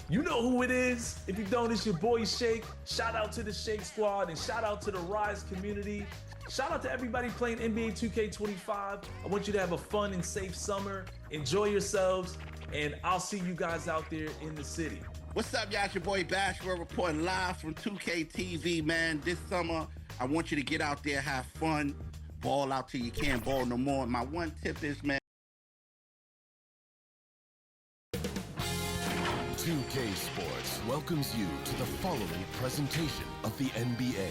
You know who it is. If you don't, it's your boy Shake. Shout out to the Shake Squad and shout out to the Rise community. Shout out to everybody playing NBA 2K25. I want you to have a fun and safe summer. Enjoy yourselves, and I'll see you guys out there in the city. What's up, y'all? It's your boy Bash. We're reporting live from 2K TV, man. This summer, I want you to get out there, have fun, ball out till you can't ball no more. My one tip is, man, 2K Sports welcomes you to the following presentation of the NBA.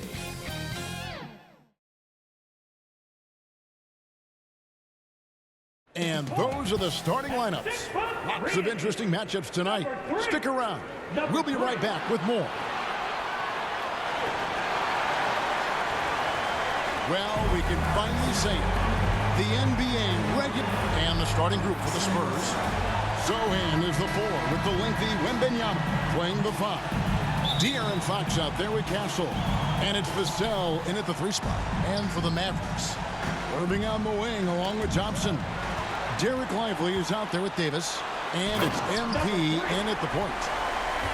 And those are the starting lineups. Lots of interesting matchups tonight. Stick around. We'll be right back with more. Well, we can finally say it. The NBA regular and the starting group for the Spurs. Zohan is the 4 with the lengthy Wembanyama playing the 5. De'Aaron Fox out there with Castle. And it's Vassell in at the 3 spot. And for the Mavericks, Irving on the wing along with Thompson. Derek Lively is out there with Davis. And it's MP in at the point.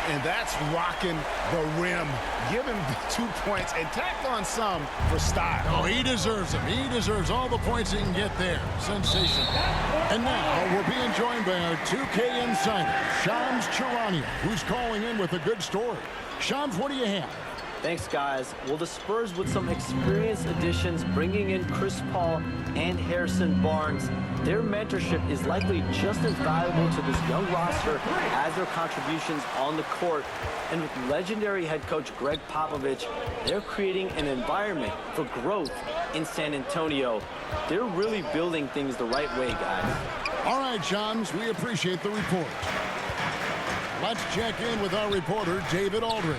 And that's rocking the rim. Give him 2 points and tack on some for style. Oh, he deserves them. He deserves all the points he can get there. Sensational. And now we're being joined by our 2K insider, Shams Charania, who's calling in with a good story. Shams, what do you have? Thanks, guys. Well, the Spurs with some experienced additions, bringing in Chris Paul and Harrison Barnes, their mentorship is likely just as valuable to this young roster as their contributions on the court. And with legendary head coach Greg Popovich, they're creating an environment for growth in San Antonio. They're really building things the right way, guys. All right, Shams, we appreciate the report. Let's check in with our reporter, David Aldridge.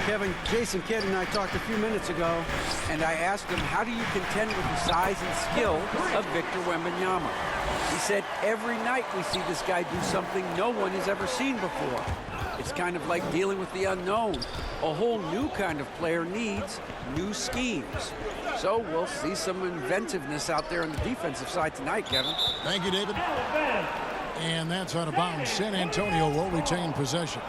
Kevin, Jason Kidd and I talked a few minutes ago, and I asked him, how do you contend with the size and skill of Victor Wembanyama? He said, every night we see this guy do something no one has ever seen before. It's kind of like dealing with the unknown. A whole new kind of player needs new schemes. So we'll see some inventiveness out there on the defensive side tonight, Kevin. Thank you, David. And that's out of bounds. San Antonio will retain possession.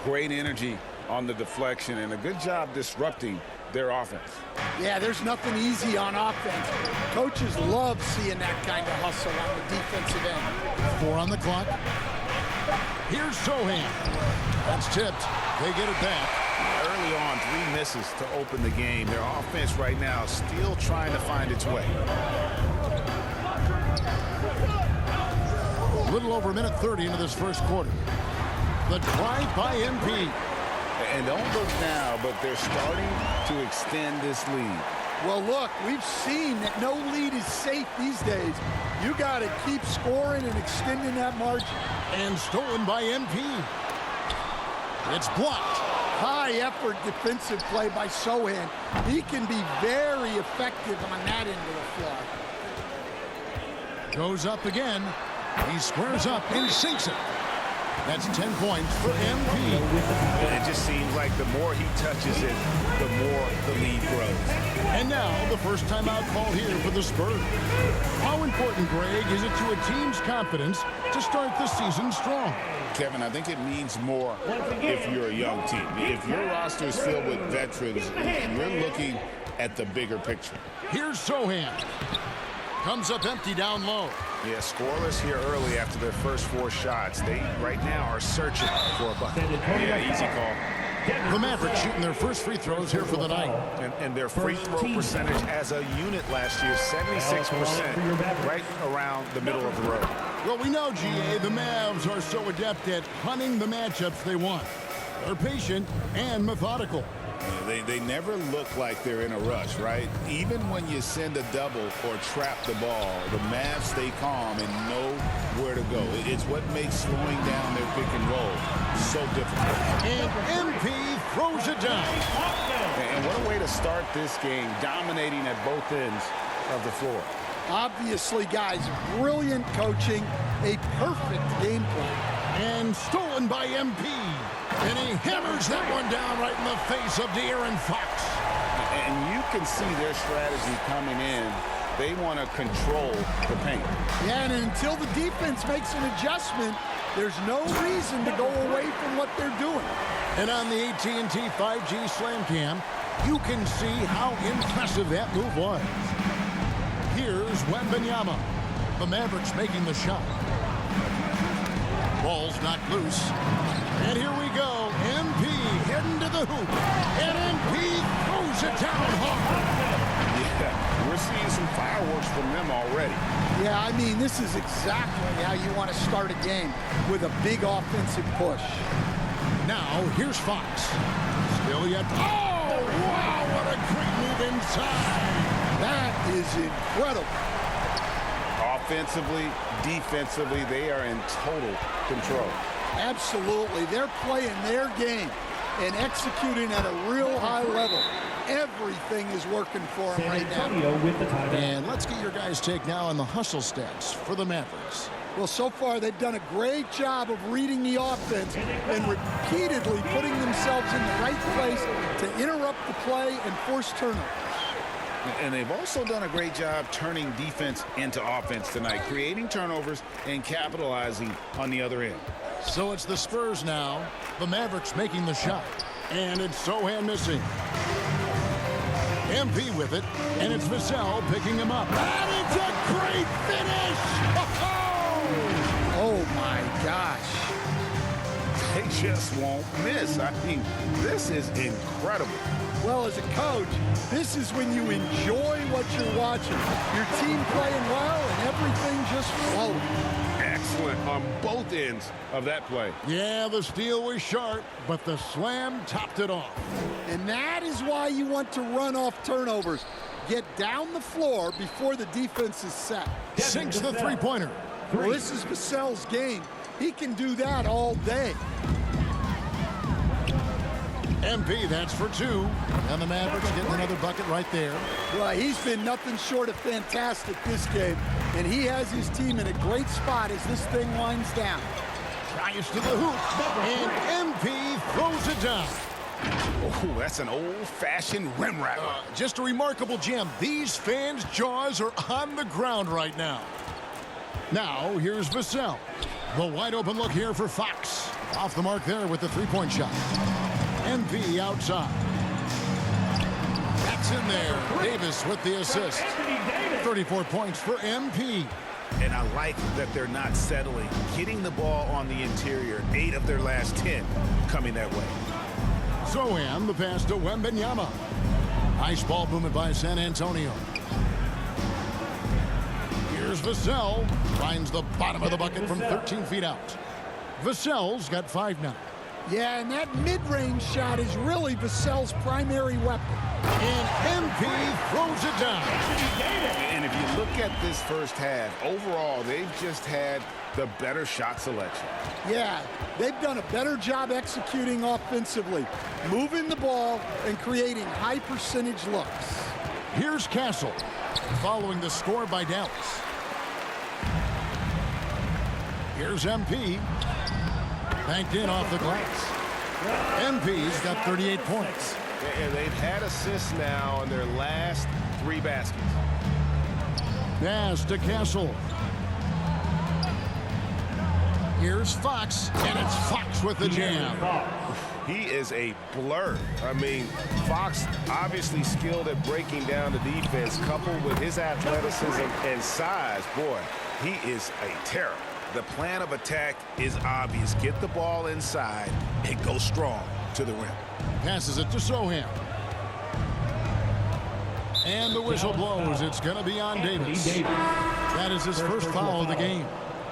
Great energy on the deflection and a good job disrupting their offense. Yeah, there's nothing easy on offense. Coaches love seeing that kind of hustle on the defensive end. 4 on the clock. Here's Zohan. That's tipped. They get it back. Early on, 3 misses to open the game. Their offense right now still trying to find its way. A little over a minute 30 into this first quarter. The drive by MP. And don't look now, but they're starting to extend this lead. Well, look, we've seen that no lead is safe these days. You got to keep scoring and extending that margin. And stolen by MP. It's blocked. High-effort defensive play by Zohan. He can be very effective on that end of the floor. Goes up again. He squares up and sinks it. That's 10 points for MP. It just seems like the more he touches it, the more the lead grows. And now the first timeout call here for the Spurs. How important, Greg, is it to a team's confidence to start the season strong? Kevin, I think it means more if you're a young team. If your roster is filled with veterans, you're looking at the bigger picture. Here's Zohan. Comes up empty down low. Yeah, scoreless here early after their first 4 shots. They right now are searching for a bucket. Yeah, easy call. The Mavericks shooting their first free throws here for the night. And their free throw percentage as a unit last year, 76%, right around the middle of the road. Well, we know, GA, the Mavs are so adept at hunting the matchups they want. They're patient and methodical. They never look like they're in a rush, right? Even when you send a double or trap the ball, the Mavs stay calm and know where to go. It's what makes slowing down their pick and roll so difficult. And MP throws it down. And what a way to start this game, dominating at both ends of the floor. Obviously, guys, brilliant coaching, a perfect game plan. And stolen by MP. And he hammers that one down right in the face of De'Aaron Fox. And you can see their strategy coming in. They want to control the paint. Yeah, and until the defense makes an adjustment, There's no reason to go away from what they're doing. And on the AT&T 5G Slam Cam, you can see how impressive that move was. Here's Wembanyama. The Mavericks making the shot. Ball's knocked loose. And here we go. MP heading to the hoop. And MP throws it down hard. Yeah, we're seeing some fireworks from them already. Yeah, I mean, this is exactly how you want to start a game, with a big offensive push. Now, here's Fox. Still yet. Oh, wow, what a great move inside. That is incredible. Offensively, defensively, they are in total control. Absolutely. They're playing their game and executing at a real high level. Everything is working for them right now. And let's get your guys' take now on the hustle stats for the Mavericks. Well, so far they've done a great job of reading the offense and repeatedly putting themselves in the right place to interrupt the play and force turnovers. And they've also done a great job turning defense into offense tonight, creating turnovers and capitalizing on the other end. So it's the Spurs now. The Mavericks making the shot. And it's Sohan missing. MP with it. And it's Vassell picking him up. And it's a great finish! Oh, my gosh. They just won't miss. I mean, this is incredible. Well, as a coach, this is when you enjoy what you're watching. Your team playing well and everything just flowing. Excellent on both ends of that play. Yeah, the steal was sharp, but the slam topped it off. And that is why you want to run off turnovers. Get down the floor before the defense is set. Sinks the three-pointer. Well, this is Vassell's game. He can do that all day. MP, that's for two. And the Mavericks getting another bucket right there. Well, he's been nothing short of fantastic this game. And he has his team in a great spot as this thing winds down. Tries to the hoop. And MP throws it down. Oh, that's an old-fashioned rim rattler. Just a remarkable gem. These fans' jaws are on the ground right now. Now, here's Vassell. The wide-open look here for Fox. Off the mark there with the three-point shot. MP outside. That's in there. Davis with the assist. 34 points for MP. And I like that they're not settling. Getting the ball on the interior, 8 of their last 10 coming that way. Sohan, the pass to Wembanyama. Nice ball movement by San Antonio. Here's Vassell. Finds the bottom of the bucket from 13 feet out. Vassell's got 5 now. Yeah, and that mid-range shot is really Vassell's primary weapon. And MP throws it down. And if you look at this first half, overall, they've just had the better shot selection. Yeah, they've done a better job executing offensively, moving the ball and creating high-percentage looks. Here's Castle, following the score by Dallas. Here's MP. Banked in off the glass. MP's got 38 points. And they've had assists now in their last 3 baskets. Pass to Castle. Here's Fox, and it's Fox with the jam. He is a blur. I mean, Fox obviously skilled at breaking down the defense, coupled with his athleticism and size. Boy, he is a terror. The plan of attack is obvious. Get the ball inside and go strong to the rim. Passes it to Sohan. And the whistle blows. It's going to be on Davis. That is his first foul of the game.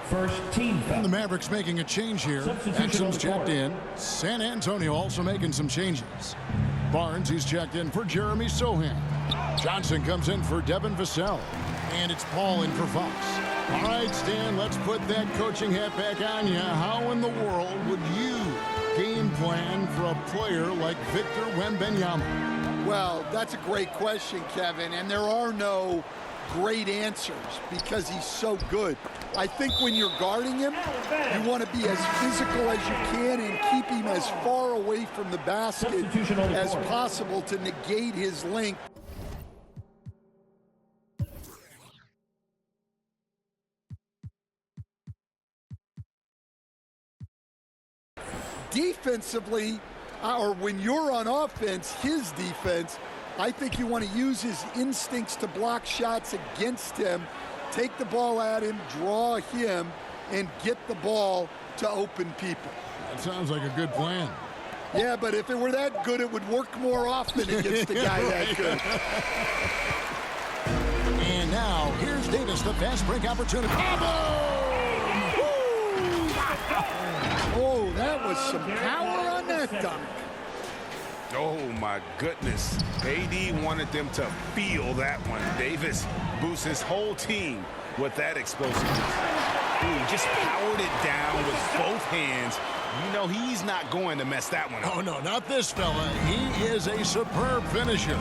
First team foul. And the Mavericks making a change here. Exum's checked in. San Antonio also making some changes. Barnes, he's checked in for Jeremy Sohan. Johnson comes in for Devin Vassell. And it's Paul in for Fox. All right, Stan, let's put that coaching hat back on you. How in the world would you game plan for a player like Victor Wembanyama? Well, that's a great question, Kevin, and there are no great answers because he's so good. I think when you're guarding him, you want to be as physical as you can and keep him as far away from the basket as possible to negate his length. offensively, or when you're on offense, his defense, I think you want to use his instincts to block shots against him, take the ball at him, draw him, and get the ball to open people. That sounds like a good plan. Yeah, but if it were that good, it would work more often against a guy that good. And now, here's Davis, the fast break opportunity. Oh, that was some power on that dunk. Oh, my goodness. AD wanted them to feel that one. Davis boosts his whole team with that explosiveness. Ooh, just powered it down with both hands. You know he's not going to mess that one up. Oh, no, not this fella. He is a superb finisher.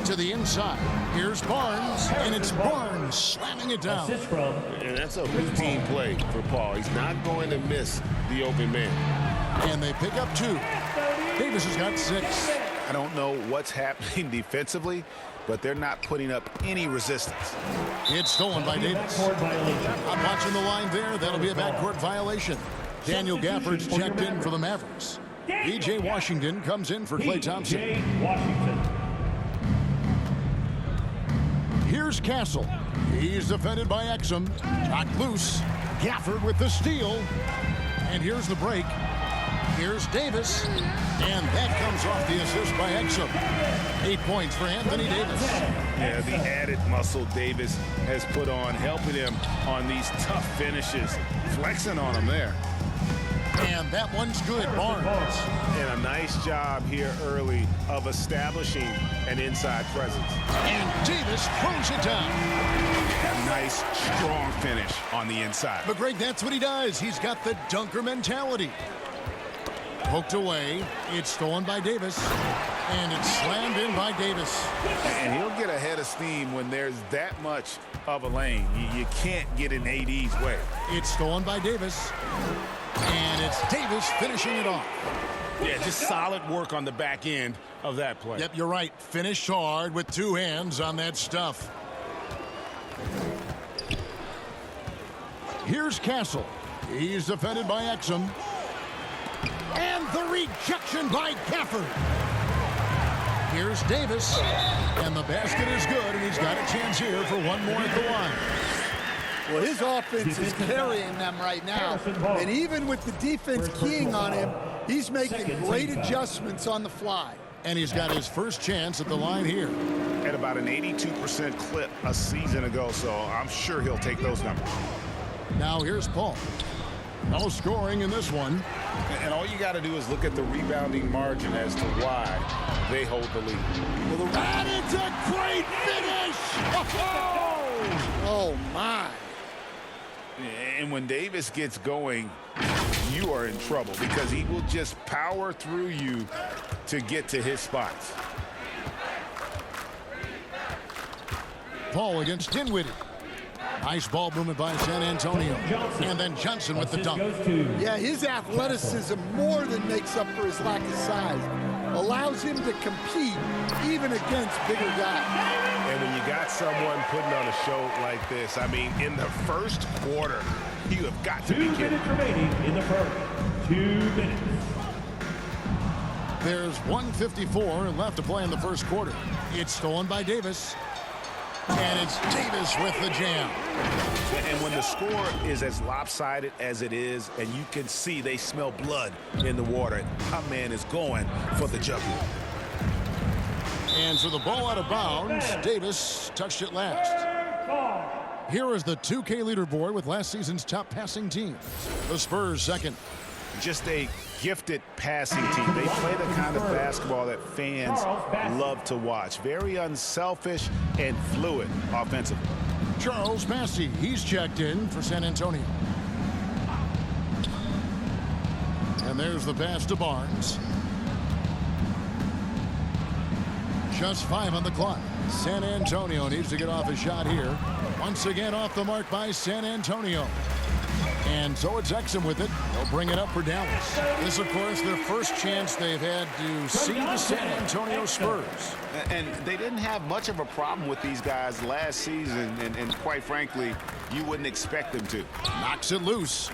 To the inside. Here's Barnes, and it's Barnes slamming it down. And that's a routine play for Paul. He's not going to miss the open man. And they pick up 2. Davis has got 6. I don't know what's happening defensively, but they're not putting up any resistance. It's stolen by Davis. I'm watching the line there. That'll be a backcourt violation. Daniel Gafford's checked in for the Mavericks. E.J. Washington comes in for Klay Thompson. Here's Castle. He's defended by Exum. Knocked loose. Gafford with the steal. And here's the break. Here's Davis. And that comes off the assist by Exum. 8 points for Anthony Davis. Yeah, the added muscle Davis has put on, helping him on these tough finishes. Flexing on him there. And that one's good, Barnes. And a nice job here early of establishing an inside presence. And Davis throws it down. A nice, strong finish on the inside. But Greg, that's what he does. He's got the dunker mentality. Poked away. It's stolen by Davis. And it's slammed in by Davis. And he'll get ahead of steam when there's that much of a lane. You can't get in AD's way. It's stolen by Davis. And it's Davis finishing it off. Yeah, just solid work on the back end of that play. Yep, you're right. Finished hard with 2 hands on that stuff. Here's Castle. He's defended by Exum. And the rejection by Gafford. Here's Davis. And the basket is good, and he's got a chance here for one more at the line. Well, his offense is carrying them right now. And even with the defense keying on him, he's making great adjustments on the fly. And he's got his first chance at the line here. At about an 82% clip a season ago, so I'm sure he'll take those numbers. Now here's Paul. No scoring in this one. And all you got to do is look at the rebounding margin as to why they hold the lead. Well, and it's a great finish! Oh, my. And when Davis gets going, you are in trouble because he will just power through you to get to his spots. Paul against Dinwiddie. Nice ball movement by San Antonio. And then Johnson with the dunk. Yeah, his athleticism more than makes up for his lack of size. Allows him to compete even against bigger guys. And when you got someone putting on a show like this, I mean, in the first quarter, you have got to be kidding. 2 minutes remaining in the first. 2 minutes. There's 1:54 left to play in the first quarter. It's stolen by Davis. And it's Davis with the jam. And when the score is as lopsided as it is, and you can see they smell blood in the water, my man is going for the jugular. And so the ball out of bounds. Davis touched it last. Here is the 2K leaderboard with last season's top passing teams. The Spurs second. Just a gifted passing team. They play the kind of basketball that fans love to watch. Very unselfish and fluid offensively. Charles Massey, he's checked in for San Antonio. And there's the pass to Barnes. Just 5 on the clock. San Antonio needs to get off a shot here. Once again off the mark by San Antonio. And so it's Exum with it. They'll bring it up for Dallas. This, of course, their first chance they've had to see the San Antonio Spurs. And they didn't have much of a problem with these guys last season, and quite frankly, you wouldn't expect them to. Knocks it loose.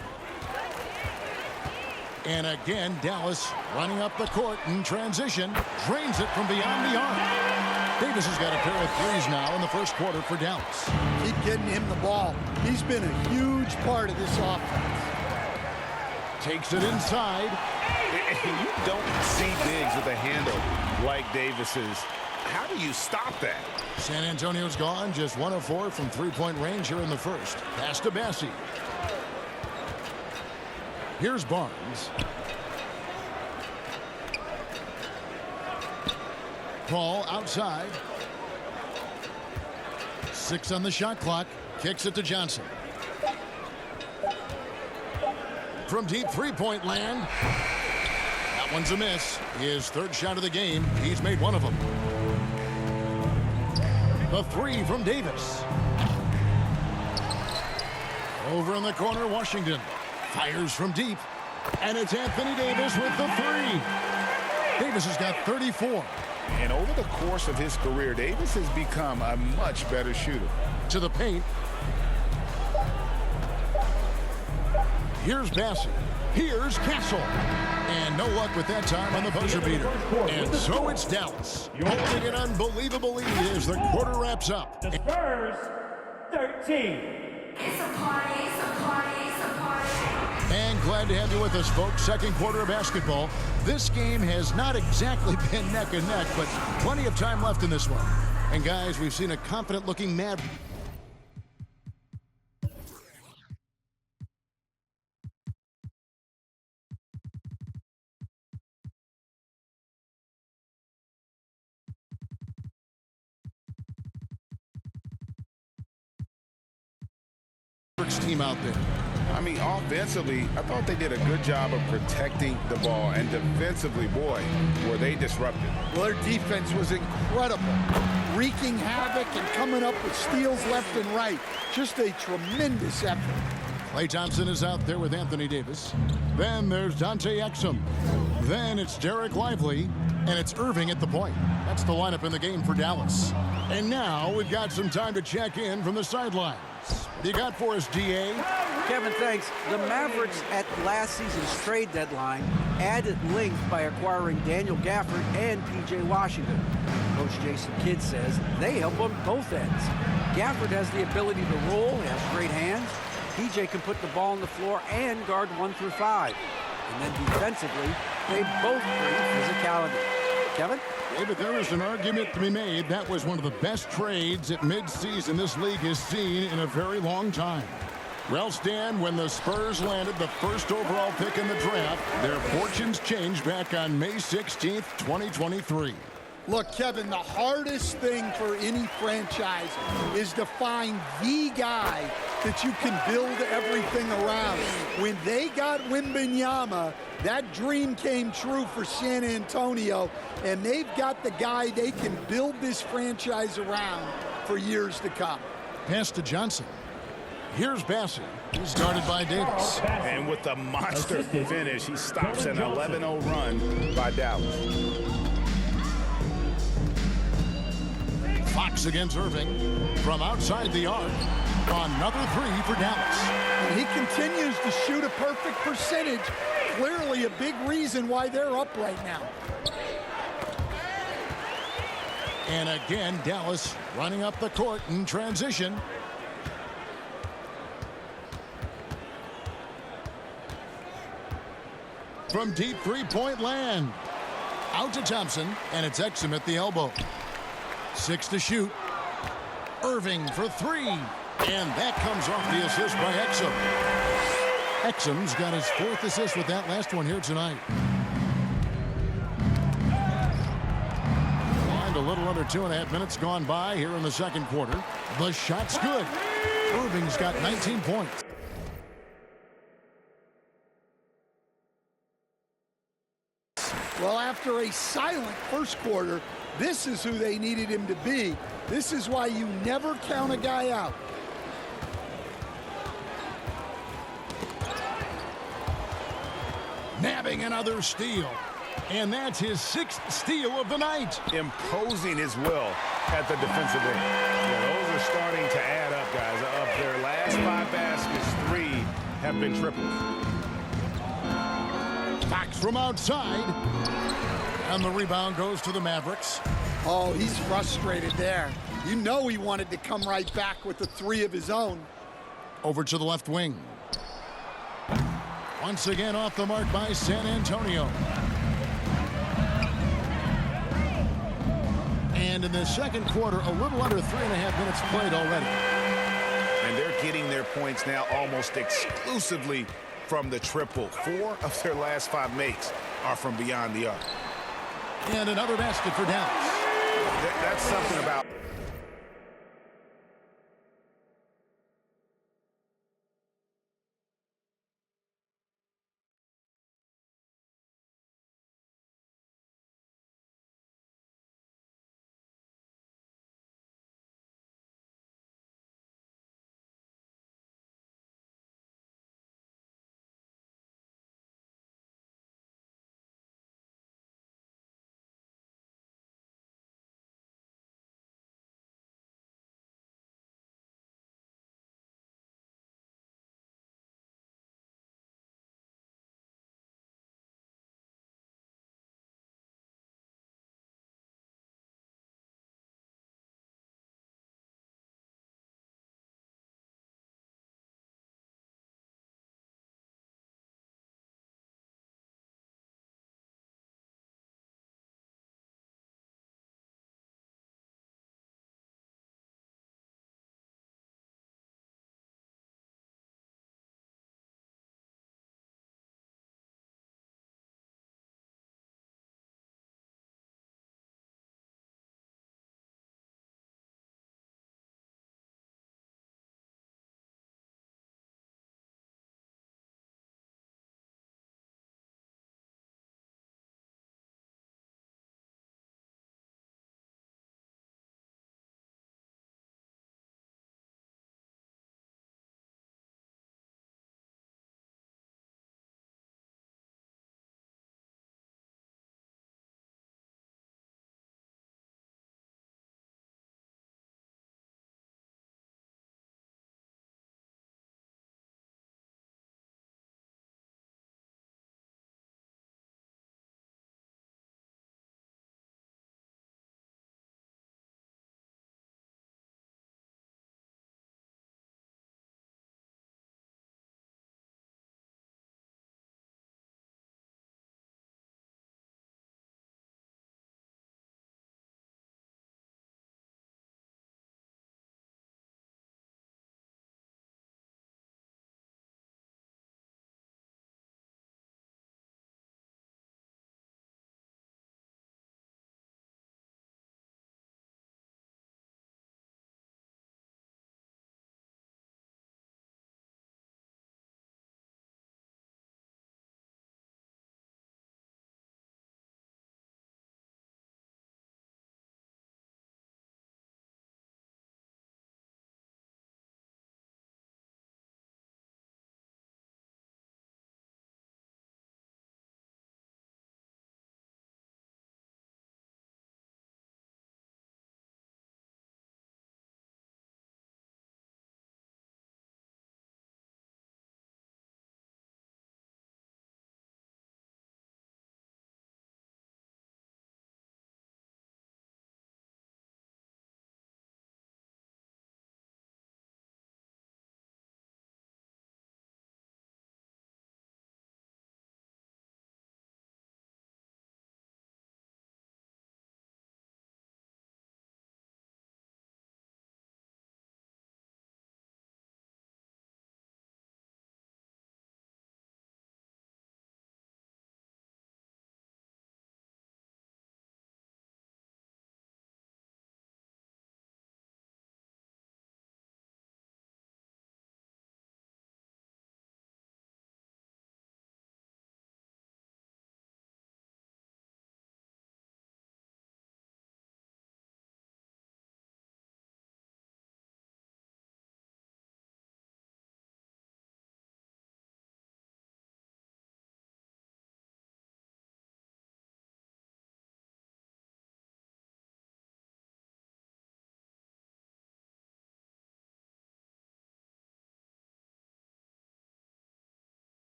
And again, Dallas running up the court in transition. Drains it from beyond the arc. Davis has got a pair of threes now in the first quarter for Dallas. Keep getting him the ball. He's been a huge part of this offense. Takes it inside. You don't see bigs with a handle like Davis's. How do you stop that? San Antonio's gone just 1 of 4 from three-point range here in the first. Pass to Bassi. Here's Barnes. Paul outside. 6 on the shot clock. Kicks it to Johnson. From deep three-point land. That one's a miss. His third shot of the game. He's made one of them. The three from Davis. Over in the corner, Washington. Fires from deep. And it's Anthony Davis with the three. Davis has got 34. And over the course of his career, Davis has become a much better shooter. To the paint. Here's Bassi. Here's Castle. And no luck with that time on the buzzer beater. And so it's Dallas holding an unbelievable lead as the quarter wraps up. The Spurs, 13. It's a party, it's a party, it's a party. And glad to have you with us, folks. Second quarter of basketball. This game has not exactly been neck and neck, but plenty of time left in this one. And guys, we've seen a confident-looking Mad. Team out there. I mean, offensively, I thought they did a good job of protecting the ball. And defensively, boy, were they disrupted. Well, their defense was incredible. Wreaking havoc and coming up with steals left and right. Just a tremendous effort. Klay Thompson is out there with Anthony Davis. Then there's Dante Exum. Then it's Derek Lively. And it's Irving at the point. That's the lineup in the game for Dallas. And now we've got some time to check in from the sidelines. You got for us, DA? Kevin, thanks. The Mavericks at last season's trade deadline added length by acquiring Daniel Gafford and P.J. Washington. Coach Jason Kidd says they help on both ends. Gafford has the ability to roll, he has great hands. P.J. can put the ball on the floor and guard 1 through 5. And then defensively, they both bring physicality. Kevin? David, there is an argument to be made. That was one of the best trades at midseason this league has seen in a very long time. Well, Stan, when the Spurs landed the first overall pick in the draft, their fortunes changed back on May 16th, 2023. Look, Kevin, the hardest thing for any franchise is to find the guy that you can build everything around. When they got Wembanyama, that dream came true for San Antonio, and they've got the guy they can build this franchise around for years to come. Pass to Johnson. Here's Bassi. He's guarded by Davis. And with a monster finish, he stops an 11-0 run by Dallas. Fox against Irving from outside the arc. Another three for Dallas. And he continues to shoot a perfect percentage. Clearly a big reason why they're up right now. And again, Dallas running up the court in transition. From deep three-point land. Out to Thompson, and it's Exum at the elbow. 6 to shoot. Irving for 3. And that comes off the assist by Exum. Exum's got his 4th assist with that last one here tonight. And a little under 2.5 minutes gone by here in the second quarter. The shot's good. Irving's got 19 points. Well, after a silent first quarter, this is who they needed him to be. This is why you never count a guy out. Nabbing another steal. And that's his 6th steal of the night. Imposing his will at the defensive end. Yeah, those are starting to add up, guys. Of their last 5 baskets, 3 have been triples. from outside. And the rebound goes to the Mavericks. Oh, he's frustrated there. You know he wanted to come right back with the three of his own. Over to the left wing. Once again off the mark by San Antonio. And in the second quarter, a little under 3.5 minutes played already. And they're getting their points now almost exclusively from the triple. 4 of their last 5 makes are from beyond the arc. And another basket for Dallas. That's something about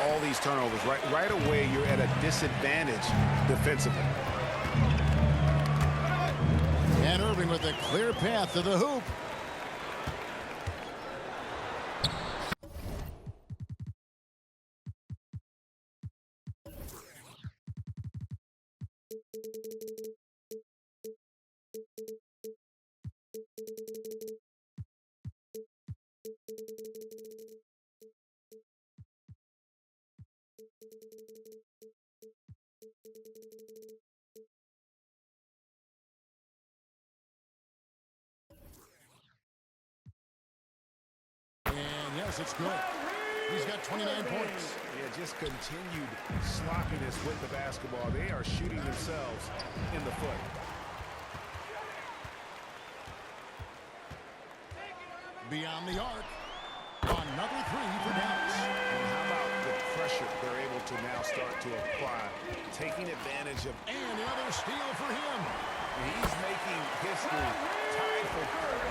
all these turnovers. Right away, you're at a disadvantage defensively. And Irving with a clear path to the hoop. And yes, it's good. He's got 29 points. Yeah, just continued sloppiness with the basketball. They are shooting themselves in the foot. Beyond the arc. Another three for Dallas. And how about the pressure they're able to now start to apply, taking advantage of. And another steal for him. He's making history, tied for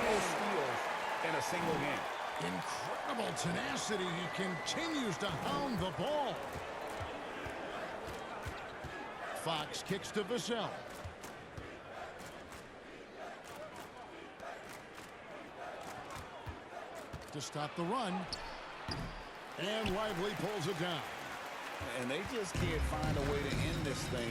most steals in a single game. Incredible tenacity. He continues to hound the ball. Fox kicks to Vassell. To stop the run. And Lively pulls it down. And they just can't find a way to end this thing.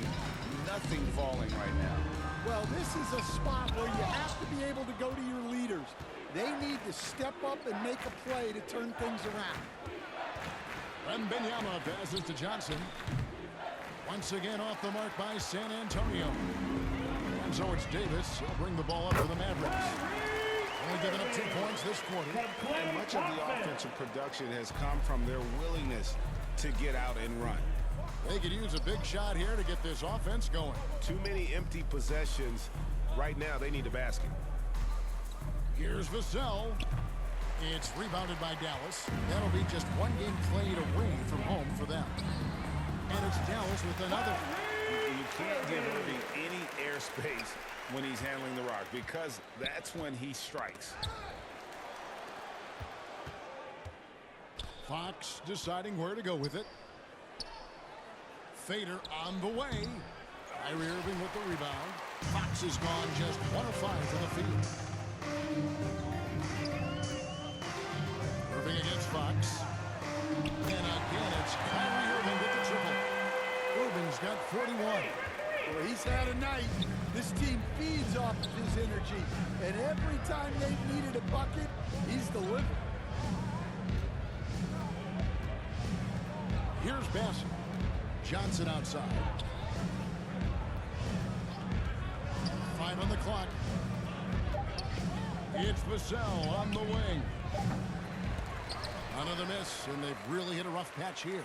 Nothing falling right now. Well, this is a spot where you have to be able to go to your leaders. They need to step up and make a play to turn things around. Wembanyama passes to Johnson. Once again off the mark by San Antonio. And so it's Davis. He'll bring the ball up for the Mavericks. Only giving up 2 points this quarter. And much of the offensive production has come from their willingness to get out and run. They could use a big shot here to get this offense going. Too many empty possessions. Right now, they need a basket. Here's Vassell. It's rebounded by Dallas. That'll be just one game played away from home for them. And it's Dallas with another. You can't give Irving any airspace when he's handling the rock, because that's when he strikes. Fox deciding where to go with it. Fader on the way. Kyrie Irving with the rebound. Fox is gone just 1 of 5 from the field. Irving against Fox. And again, it's Kyrie Irving with the triple. Irving's got 41. Well, he's had a night. This team feeds off of his energy. And every time they've needed a bucket, he's delivered. Here's Bassett. Johnson outside. 5 on the clock. It's Vassell on the wing. Another miss, and they've really hit a rough patch here.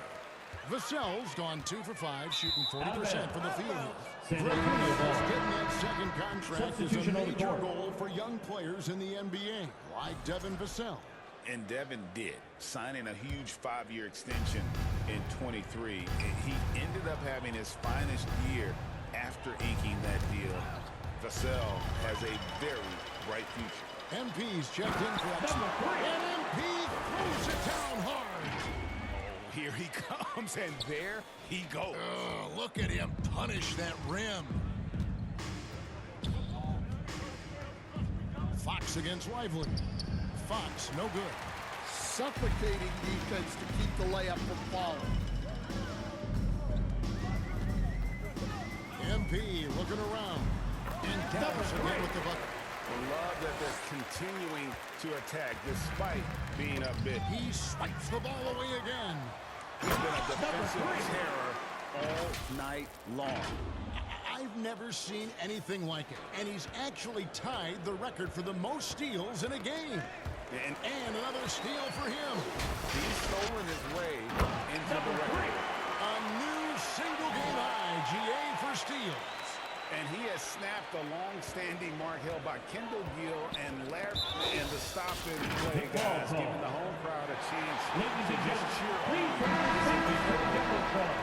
Vassell's gone 2 for 5, shooting 40% from the field. Getting that second contract is a major goal for young players in the NBA, like Devin Vassell. And Devin did, signing a huge 5-year extension in 23. He ended up having his finest year after inking that deal. Vassell has a very bright future. MP's checked in for action. And MP throws it down hard. Oh, here he comes, and there he goes. Oh, look at him punish that rim. Fox against Lively. Fox, no good. Suffocating defense to keep the layup from falling. MP looking around. And Dallas again with the bucket. I love that they're continuing to attack despite being up big. He swipes the ball away again. He's been a defensive terror all night long. I've never seen anything like it. And he's actually tied the record for the most steals in a game. And another steal for him. He's stolen his way into the record. A new single-game high, GA for steals. And he has snapped the long-standing mark held by Kendall Gill and Larry, and the stop-and-play guys, giving the home crowd a chance to just cheer on.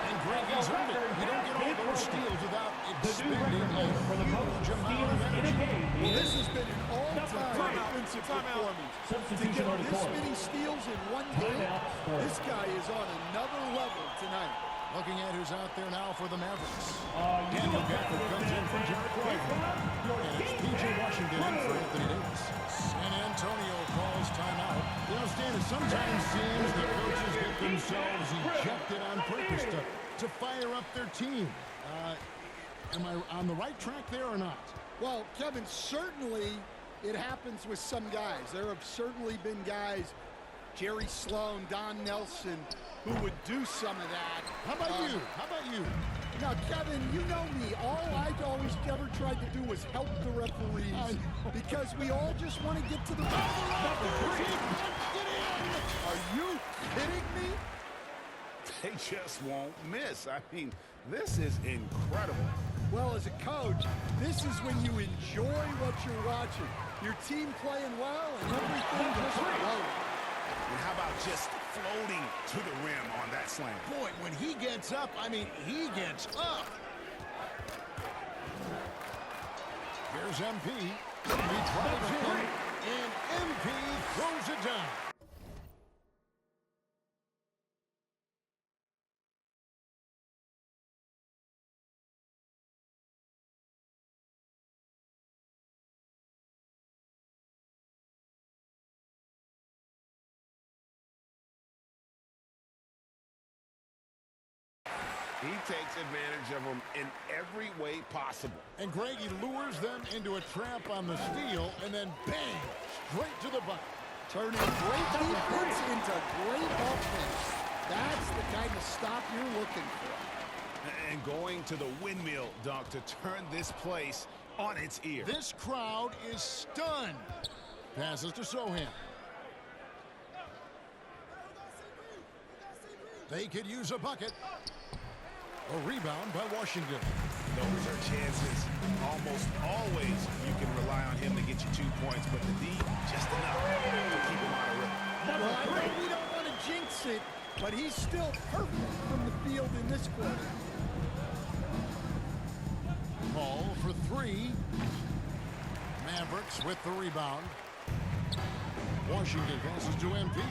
And Greg, he's earned it. You don't get all those steals without The new expending record holder for the most a huge amount steals of in a energy. game Well, this is has been an all-time offensive performance. To Substitution get on the this court. many steals in one game, Timeout, sport. this guy is on another level tonight. Looking at who's out there now for the Mavericks. You Daniel know Gafford comes in for Jared Clyburn. And it's P.J. Washington in for Anthony Davis. San Antonio calls timeout. You know, Stan, it sometimes seems that coaches get themselves ejected on purpose to fire up their team. Am I on the right track there or not? Well, Kevin, certainly it happens with some guys. There have certainly been guys, Jerry Sloan, Don Nelson, who would do some of that. How about you? How about you? Now, Kevin, you know me. All I've always ever tried to do was help the referees because we all just want to get to the referee. Are you kidding me? They just won't miss. I mean, this is incredible. Well, as a coach, this is when you enjoy what you're watching. Your team playing well and everything just flowing. And how about just floating to the rim on that slam? Boy, when he gets up, I mean, he gets up. Here's MP. He drives in, and MP throws it down. He takes advantage of them in every way possible. And Greg, he lures them into a trap on the steal, and then bang, straight to the bucket. Turning great defense into great offense. That's the kind of stop you're looking for. And going to the windmill dunk to turn this place on its ear. This crowd is stunned. Passes to Sohan. They could use a bucket. A rebound by Washington. Those are chances. Almost always you can rely on him to get you 2 points, but the D, just enough to keep him on a rhythm. Well, I know we don't want to jinx it, but he's still perfect from the field in this quarter. Ball for three. Mavericks with the rebound. Washington passes to MP.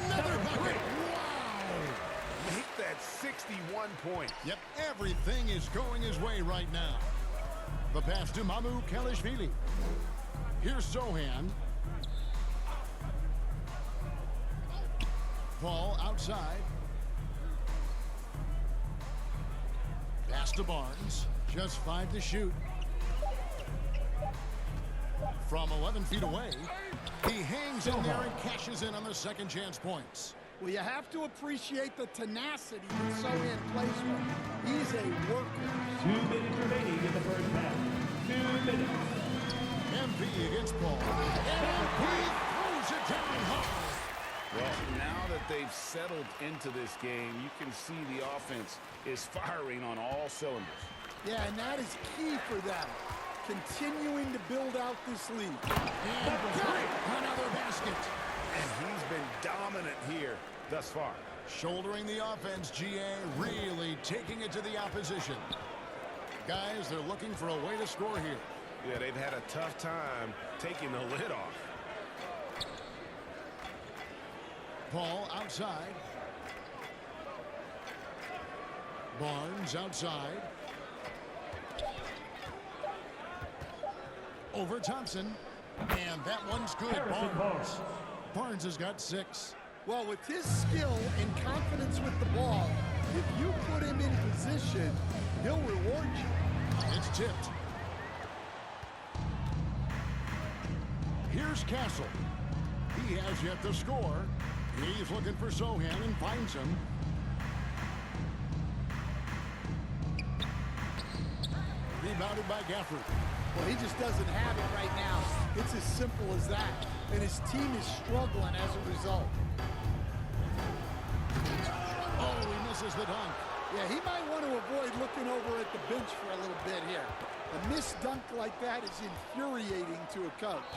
Another bucket. Wow. Make that 61 points. Yep, everything is going his way right now. The pass to Mamu Kalishvili. Here's Sohan. Ball outside. Pass to Barnes. Just 5 to shoot. From 11 feet away, he hangs in there and cashes in on the second chance points. Well, you have to appreciate the tenacity that Sohan plays with. He's a worker. 2 minutes remaining in the first half. 2 minutes. MP against Paul. And MP throws it down hard. Well, now that they've settled into this game, you can see the offense is firing on all cylinders. Yeah, and that is key for them. Continuing to build out this lead. And another basket. And he's been dominant here thus far. Shouldering the offense, GA really taking it to the opposition. Guys, they're looking for a way to score here. Yeah, they've had a tough time taking the lid off. Paul outside. Barnes outside. Over Thompson. And that one's good. Barnes. Barnes has got 6. Well, with his skill and confidence with the ball, if you put him in position, he'll reward you. It's tipped. Here's Castle. He has yet to score. He's looking for Sohan and finds him. Rebounded by Gafford. Well, he just doesn't have it right now. It's as simple as that. And his team is struggling as a result. Oh, he misses the dunk. Yeah, he might want to avoid looking over at the bench for a little bit here. A missed dunk like that is infuriating to a coach.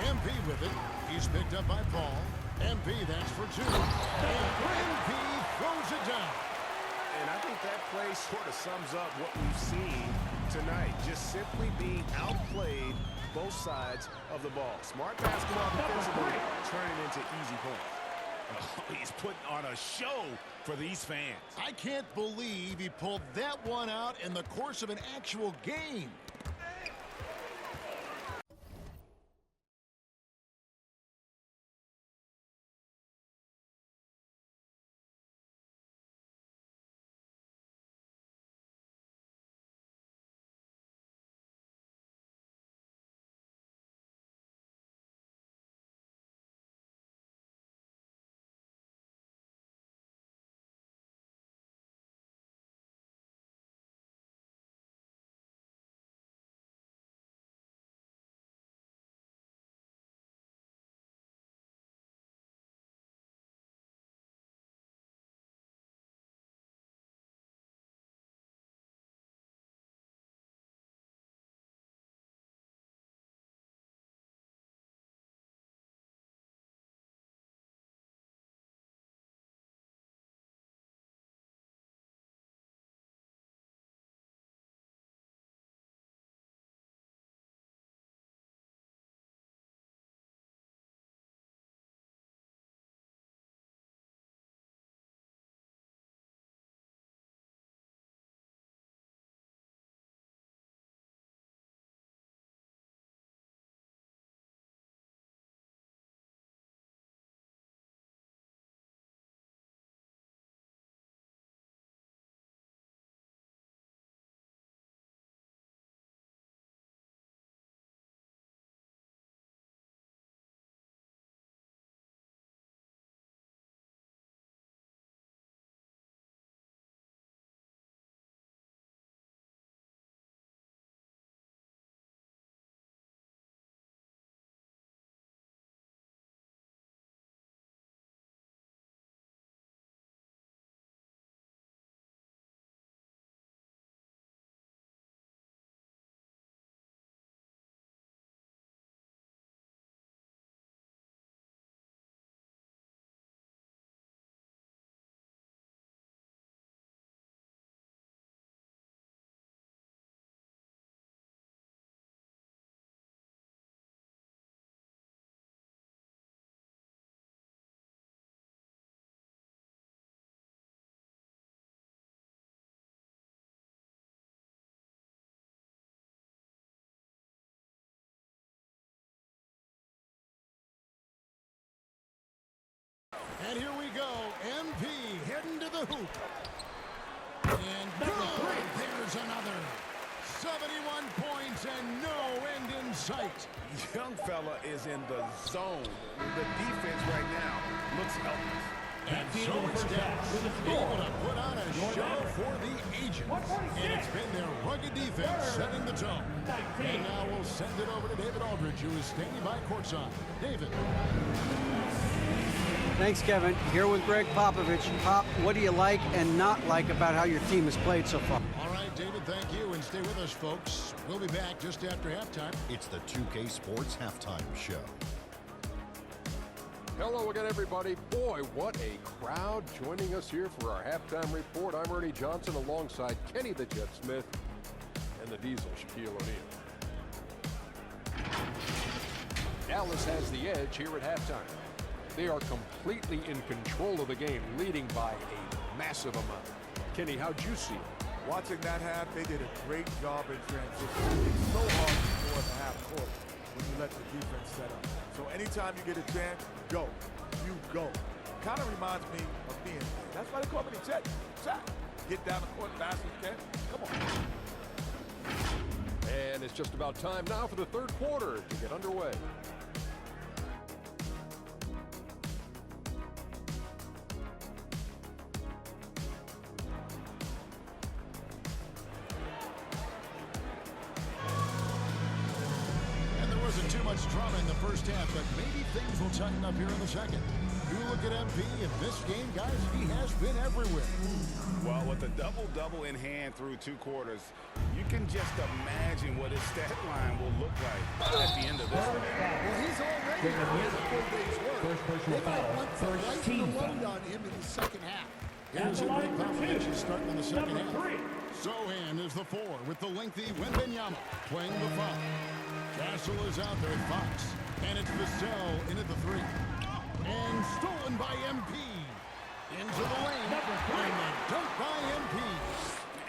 MP with it. He's picked up by Paul. MP, that's for two. And MP throws it down. And I think that play sort of sums up what we've seen tonight. Just simply being outplayed both sides of the ball. Smart basketball defensively, turning into easy points. Oh, he's putting on a show for these fans. I can't believe he pulled that one out in the course of an actual game. And here we go. MP heading to the hoop. And good. There's another. 71 points and no end in sight. Young fella is in the zone. The defense right now looks helpless. And so it's Dash, able to put on a show for the Agents. And it's been their rugged defense setting the tone. And now we'll send it over to David Aldridge, who is standing by courtside. David. Thanks, Kevin. Here with Greg Popovich. Pop, what do you like and not like about how your team has played so far? All right, David, thank you. And stay with us, folks. We'll be back just after halftime. It's the 2K Sports Halftime Show. Hello again, everybody. Boy, what a crowd joining us here for our halftime report. I'm Ernie Johnson alongside Kenny the Jet Smith and the Diesel, Shaquille O'Neal. Dallas has the edge here at halftime. They are completely in control of the game, leading by a massive amount. Kenny, how'd you see it? Watching that half, they did a great job in transition. It's so hard to score in the half court when you let the defense set up. So anytime you get a chance, go. You go. Kind of reminds me of being there. That's why they call me the Jet. Shot. Get down the court fast as you can. Come on. And it's just about time now for the third quarter to get underway. Too much drama in the first half, but maybe things will tighten up here in the second. You look at MP in this game, guys, he has been everywhere. Well, with a double-double in hand through 2 quarters, you can just imagine what his stat line will look like at the end of this one. Well, he's already a full day's work. first personal They might foul. want to First lighten team the foul. load on him in the second half. Here's a Greg Popovich starting in the second Number half. 3. Sohan is the 4 with the lengthy Wembenyama playing the 5. Castle is out there at Fox. And it's Vassell in at the 3. And stolen by MP. Into the lane. And the dunk by MP.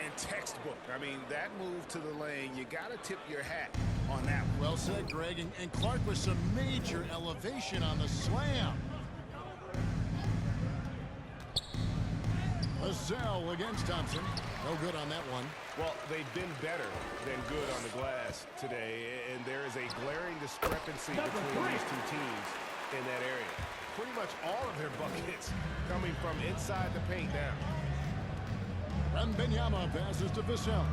And textbook. I mean, that move to the lane, you got to tip your hat on that one. Well said, Greg. And Clark with some major elevation on the slam. Vassell against Thompson. No good on that one. Well, they've been better than good on the glass today, and there is a glaring discrepancy between these two teams in that area. Pretty much all of their buckets coming from inside the paint down. Wembenyama passes to Vassell.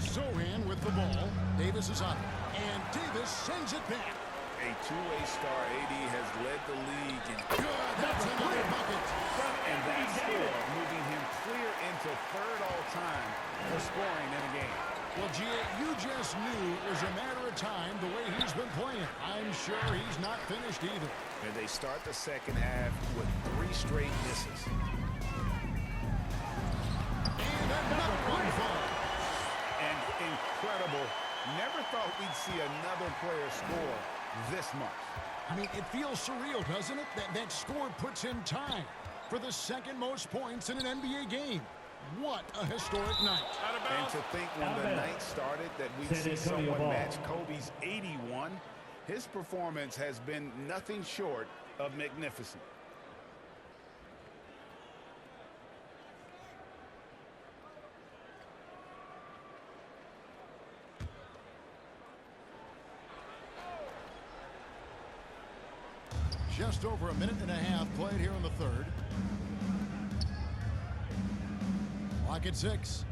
Sohan with the ball. Davis is on it. And Davis sends it back. A two-way star. AD has led the league in Good. That's another bucket. and that score moving him clear into third all-time for scoring in a game. Well, Gia, you just knew it was a matter of time the way he's been playing. I'm sure he's not finished either. And they start the second half with 3 straight misses. And another one falls. And incredible. Never thought we'd see another player score this much. I mean, it feels surreal, doesn't it? That score puts him tied for the second most points in an NBA game. What a historic night. And to think when the night started that we'd see someone match Kobe's 81, his performance has been nothing short of magnificent. Just over a minute and a half played here in the third. Clock at 6.